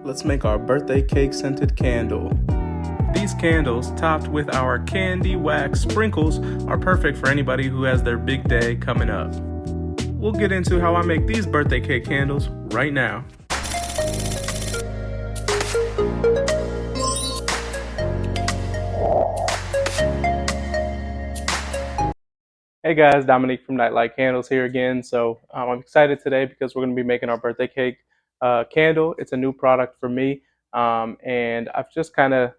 let's make our birthday cake scented candle. These candles, topped with our candy wax sprinkles, are perfect for anybody who has their big day coming up. We'll get into how I make these birthday cake candles right now. Hey guys, Dominique from Nightlight Candles here again. So I'm excited today because we're going to be making our birthday cake candle. It's a new product for me, and I've just kind of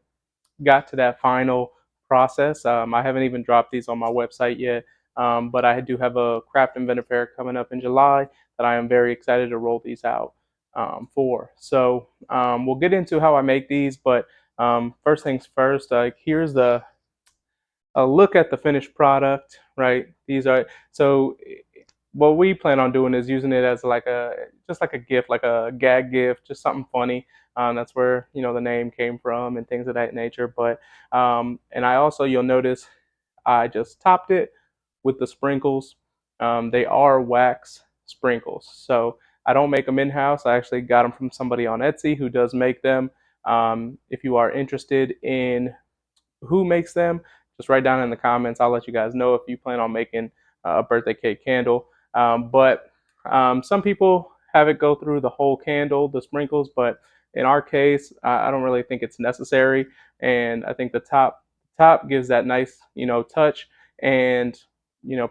got to that final process. I haven't even dropped these on my website yet, but I do have a craft inventor fair coming up in July that I am very excited to roll these out for. So we'll get into how I make these, but first things first, here's a look at the finished product, right? These are so what we plan on doing is using it as like a just like a gift, like a gag gift, just something funny. That's where the name came from and things of that nature. But and I also you'll notice I just topped it with the sprinkles. They are wax sprinkles, so I don't make them in house. I actually got them from somebody on Etsy who does make them. If you are interested in who makes them, just write down in the comments. I'll let you guys know if you plan on making a birthday cake candle. But some people have it go through the whole candle, the sprinkles, but in our case, I don't really think it's necessary. And I think the top gives that nice, touch, and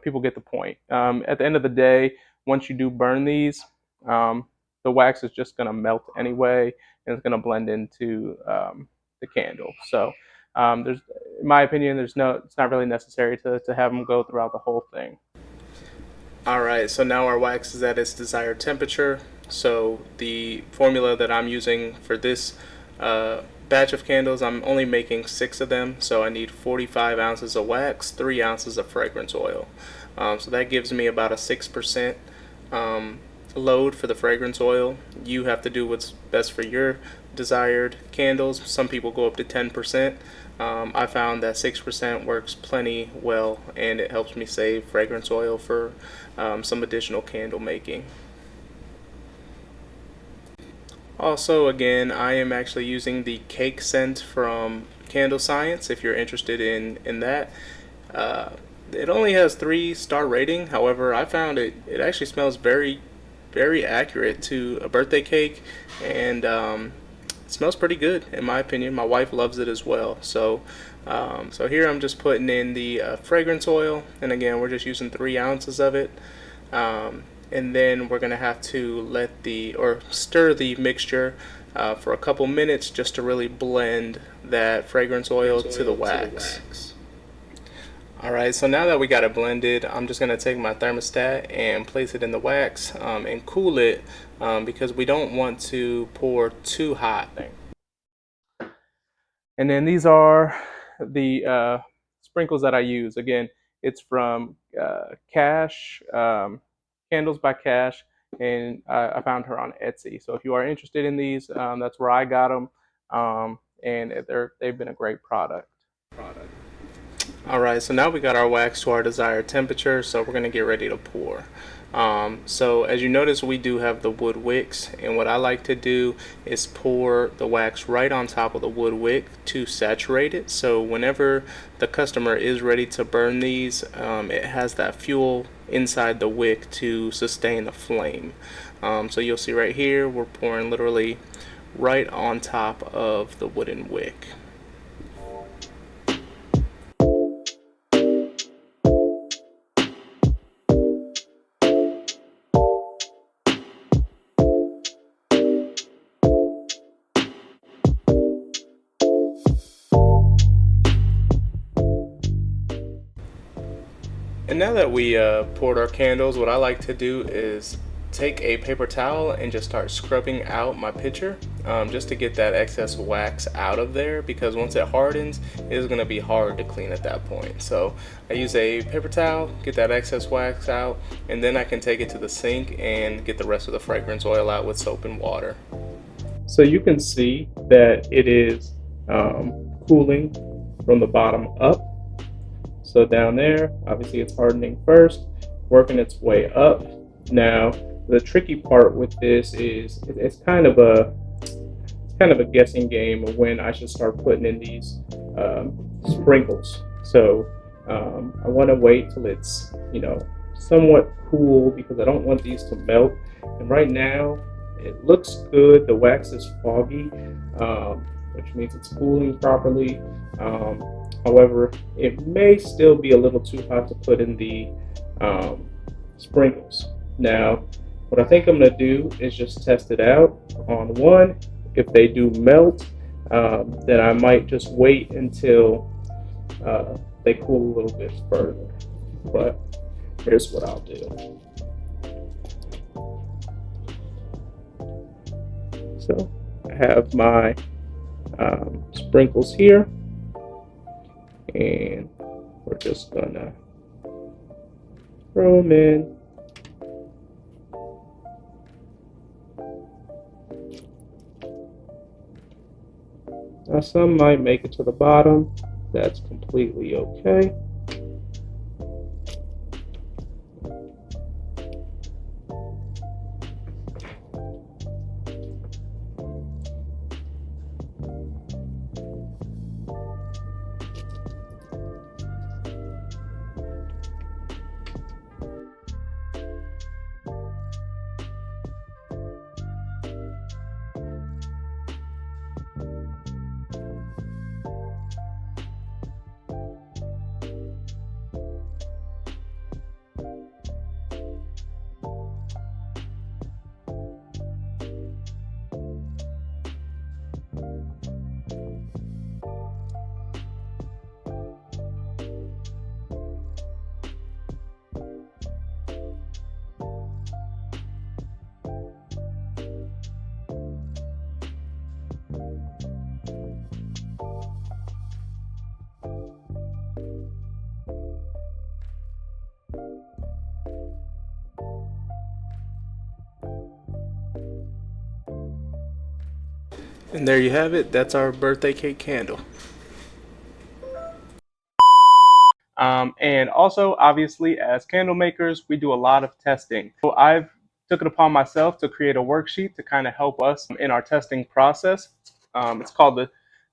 people get the point. At the end of the day, once you do burn these, the wax is just going to melt anyway, and it's going to blend into the candle. So there's, in my opinion, it's not really necessary to have them go throughout the whole thing. All right, so now our wax is at its desired temperature. So the formula that I'm using for this batch of candles, I'm only making 6 of them. So I need 45 ounces of wax, 3 ounces of fragrance oil. So that gives me about a 6% load for the fragrance oil. You have to do what's best for your desired candles. Some people go up to 10%. I found that 6% works plenty well, and it helps me save fragrance oil for some additional candle making. Also, again, I am actually using the cake scent from Candle Science if you're interested in that. It only has 3-star rating. However, I found it actually smells very, very accurate to a birthday cake, and it smells pretty good in my opinion. My wife loves it as well. So so here I'm just putting in the fragrance oil, and again we're just using 3 ounces of it, and then we're gonna have to stir the mixture for a couple minutes just to really blend that fragrance oil to the wax. Alright, so now that we got it blended, I'm just going to take my thermostat and place it in the wax and cool it because we don't want to pour too hot. And then these are the sprinkles that I use. Again, it's from Cash, Candles by Cash, and I found her on Etsy. So if you are interested in these, that's where I got them, and they've been a great product. Alright, so now we got our wax to our desired temperature, so we're going to get ready to pour. So as you notice, we do have the wood wicks, and what I like to do is pour the wax right on top of the wood wick to saturate it, so whenever the customer is ready to burn these, it has that fuel inside the wick to sustain the flame. So you'll see right here, we're pouring literally right on top of the wooden wick. And now that we poured our candles, what I like to do is take a paper towel and just start scrubbing out my pitcher just to get that excess wax out of there, because once it hardens, it is going to be hard to clean at that point. So I use a paper towel, get that excess wax out, and then I can take it to the sink and get the rest of the fragrance oil out with soap and water. So you can see that it is cooling from the bottom up. So down there, obviously it's hardening first, working its way up. Now, the tricky part with this is it's kind of a kind of a guessing game of when I should start putting in these sprinkles. So I want to wait till it's somewhat cool because I don't want these to melt. And right now it looks good. The wax is foggy, which means it's cooling properly. However, it may still be a little too hot to put in the sprinkles. Now, what I think I'm going to do is just test it out on one. If they do melt, then I might just wait until they cool a little bit further. But here's what I'll do. So I have my sprinkles here, and we're just gonna throw them in. Now some might make it to the bottom. That's completely okay. And there you have it. That's our birthday cake candle. And also, obviously, as candle makers, we do a lot of testing. So I've took it upon myself to create a worksheet to kind of help us in our testing process. It's called the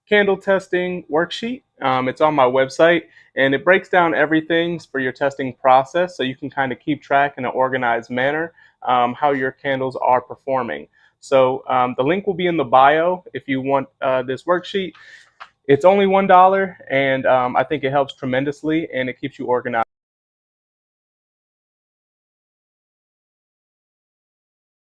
Candle Testing Worksheet. It's on my website, and it breaks down everything for your testing process so you can kind of keep track in an organized manner how your candles are performing. So the link will be in the bio if you want this worksheet. It's only $1, and I think it helps tremendously, and it keeps you organized.